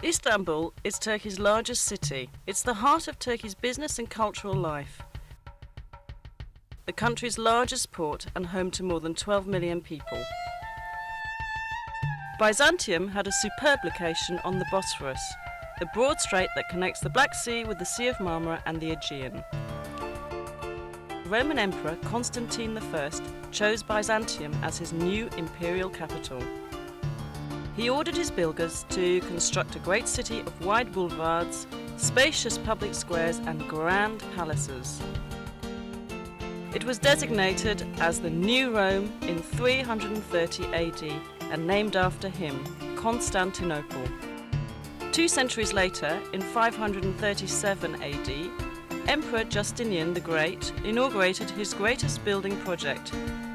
Istanbul is Turkey's largest city. It's the heart of Turkey's business and cultural life. The country's largest port and home to more than 12 million people. Byzantium had a superb location on the Bosphorus, the broad strait that connects the Black Sea with the Sea of Marmara and the Aegean. Roman Emperor Constantine I chose Byzantium as his new imperial capital. He ordered his builders to construct a great city of wide boulevards, spacious public squares and grand palaces. It was designated as the New Rome in 330 AD and named after him, Constantinople. 2 centuries later, in 537 AD, Emperor Justinian the Great inaugurated his greatest building project,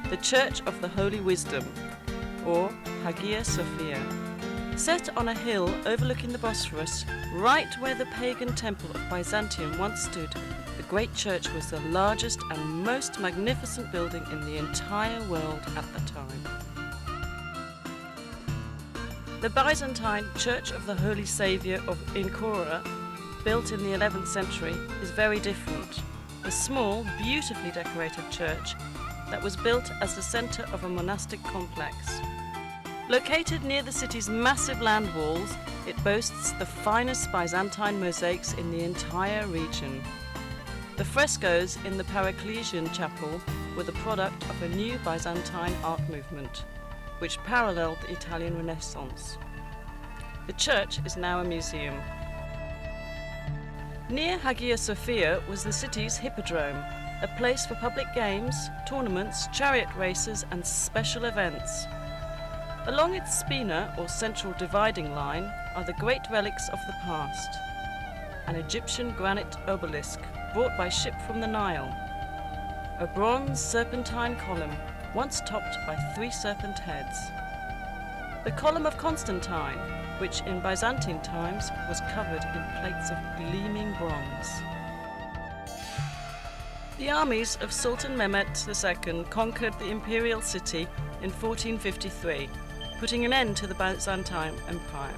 the Church of the Holy Wisdom, or Hagia Sophia. Set on a hill overlooking the Bosphorus, right where the pagan temple of Byzantium once stood, the great church was the largest and most magnificent building in the entire world at the time. The Byzantine Church of the Holy Saviour of Ankara, built in the 11th century, is very different. A small, beautifully decorated church that was built as the centre of a monastic complex. Located near the city's massive land walls, it boasts the finest Byzantine mosaics in the entire region. The frescoes in the Paracelsian chapel were the product of a new Byzantine art movement, which paralleled the Italian Renaissance. The church is now a museum. Near Hagia Sophia was the city's hippodrome, a place for public games, tournaments, chariot races and special events. Along its spina, or central dividing line, are the great relics of the past. An Egyptian granite obelisk brought by ship from the Nile. A bronze serpentine column, once topped by 3 serpent heads. The column of Constantine, which in Byzantine times was covered in plates of gleaming bronze. The armies of Sultan Mehmet II conquered the imperial city in 1453, putting an end to the Byzantine Empire.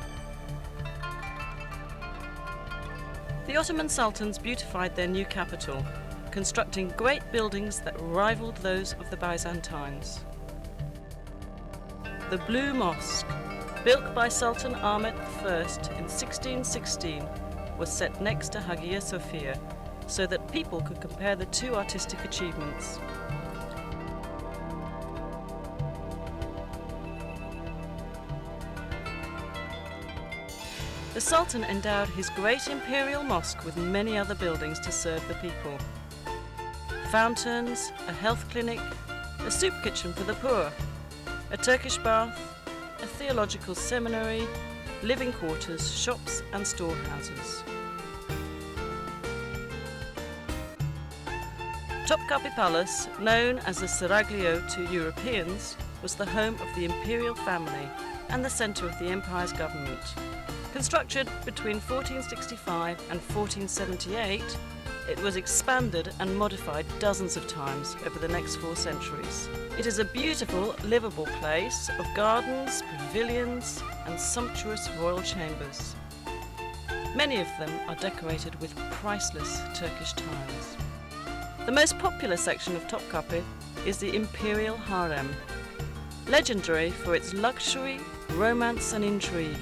The Ottoman sultans beautified their new capital, constructing great buildings that rivaled those of the Byzantines. The Blue Mosque, built by Sultan Ahmet I in 1616, was set next to Hagia Sophia so that people could compare the 2 artistic achievements. The Sultan endowed his great imperial mosque with many other buildings to serve the people. Fountains, a health clinic, a soup kitchen for the poor, a Turkish bath, a theological seminary, living quarters, shops and storehouses. Topkapi Palace, known as the Seraglio to Europeans, was the home of the imperial family and the centre of the empire's government. Constructed between 1465 and 1478, it was expanded and modified dozens of times over the next 4 centuries. It is a beautiful, livable place of gardens, pavilions and sumptuous royal chambers. Many of them are decorated with priceless Turkish tiles. The most popular section of Topkapi is the Imperial Harem, legendary for its luxury, romance and intrigue.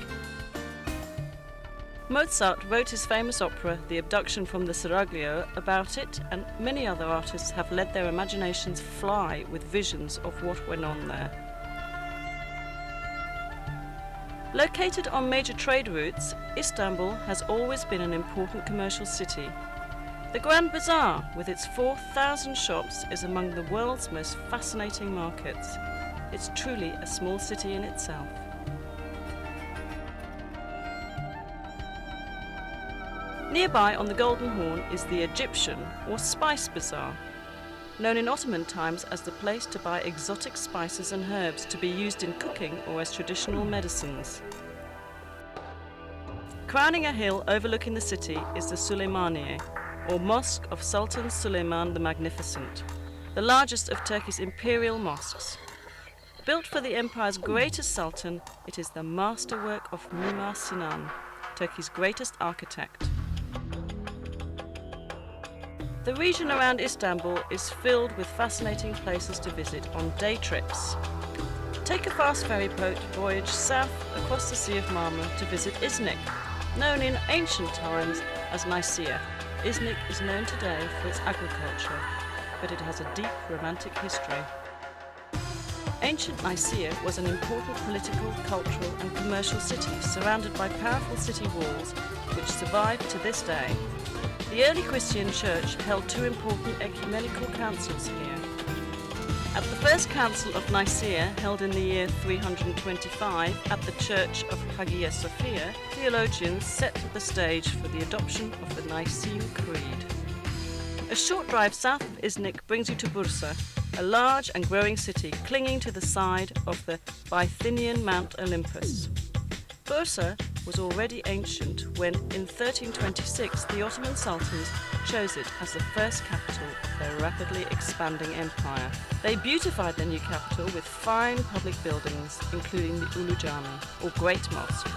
Mozart wrote his famous opera, The Abduction from the Seraglio, about it, and many other artists have let their imaginations fly with visions of what went on there. Located on major trade routes, Istanbul has always been an important commercial city. The Grand Bazaar, with its 4,000 shops, is among the world's most fascinating markets. It's truly a small city in itself. Nearby on the Golden Horn is the Egyptian or Spice Bazaar, known in Ottoman times as the place to buy exotic spices and herbs to be used in cooking or as traditional medicines. Crowning a hill overlooking the city is the Süleymaniye, or Mosque of Sultan Süleyman the Magnificent, the largest of Turkey's imperial mosques. Built for the empire's greatest sultan, it is the masterwork of Mimar Sinan, Turkey's greatest architect. The region around Istanbul is filled with fascinating places to visit on day trips. Take a fast ferry boat voyage south across the Sea of Marmara to visit Iznik, known in ancient times as Nicaea. Iznik is known today for its agriculture, but it has a deep romantic history. Ancient Nicaea was an important political, cultural and commercial city surrounded by powerful city walls which survive to this day. The early Christian church held two important ecumenical councils here. At the first council of Nicaea, held in the year 325 at the church of Hagia Sophia, theologians set the stage for the adoption of the Nicene Creed. A short drive south of Iznik brings you to Bursa, a large and growing city clinging to the side of the Bithynian Mount Olympus. Bursa was already ancient when, in 1326, the Ottoman Sultans chose it as the first capital of their rapidly expanding empire. They beautified their new capital with fine public buildings, including the Ulu Cami, or Great Mosque.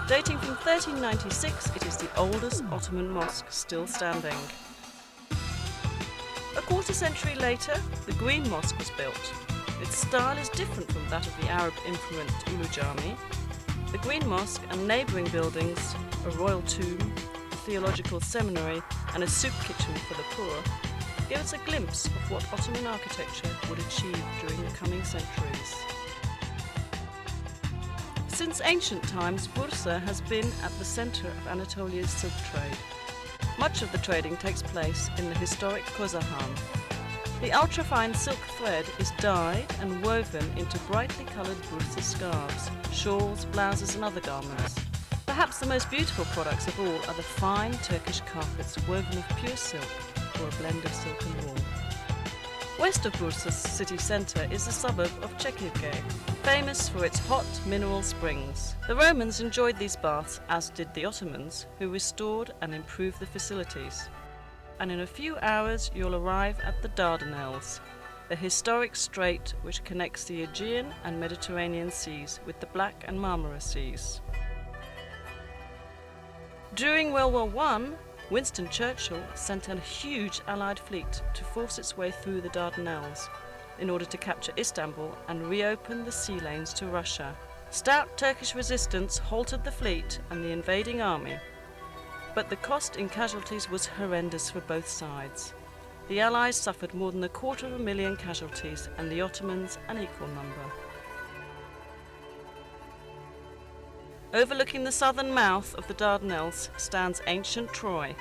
Dating from 1396, it is the oldest Ottoman mosque still standing. A quarter century later, the Green Mosque was built. Its style is different from that of the Arab-influenced Ulu Cami. The Green Mosque and neighbouring buildings, a royal tomb, a theological seminary and a soup kitchen for the poor, give us a glimpse of what Ottoman architecture would achieve during the coming centuries. Since ancient times, Bursa has been at the centre of Anatolia's silk trade. Much of the trading takes place in the historic Kozahan. The ultrafine silk thread is dyed and woven into brightly coloured Bursa scarves, shawls, blouses and other garments. Perhaps the most beautiful products of all are the fine Turkish carpets woven of pure silk or a blend of silk and wool. West of Bursa's city centre is the suburb of Çekirge, famous for its hot mineral springs. The Romans enjoyed these baths, as did the Ottomans, who restored and improved the facilities. And in a few hours you'll arrive at the Dardanelles, the historic strait which connects the Aegean and Mediterranean seas with the Black and Marmara seas. During World War I, Winston Churchill sent a huge Allied fleet to force its way through the Dardanelles in order to capture Istanbul and reopen the sea lanes to Russia. Stout Turkish resistance halted the fleet and the invading army, but the cost in casualties was horrendous for both sides. The Allies suffered more than 250,000 casualties and the Ottomans an equal number. Overlooking the southern mouth of the Dardanelles stands ancient Troy.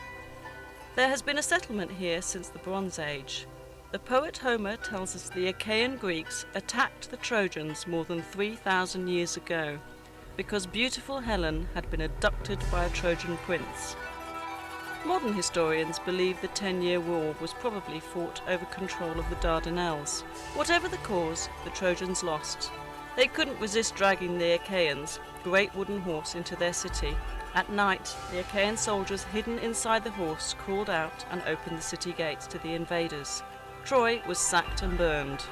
There has been a settlement here since the Bronze Age. The poet Homer tells us the Achaean Greeks attacked the Trojans more than 3,000 years ago because beautiful Helen had been abducted by a Trojan prince. Modern historians believe the 10-year war was probably fought over control of the Dardanelles. Whatever the cause, the Trojans lost. They couldn't resist dragging the Achaeans, great wooden horse, into their city. At night, the Achaean soldiers hidden inside the horse crawled out and opened the city gates to the invaders. Troy was sacked and burned.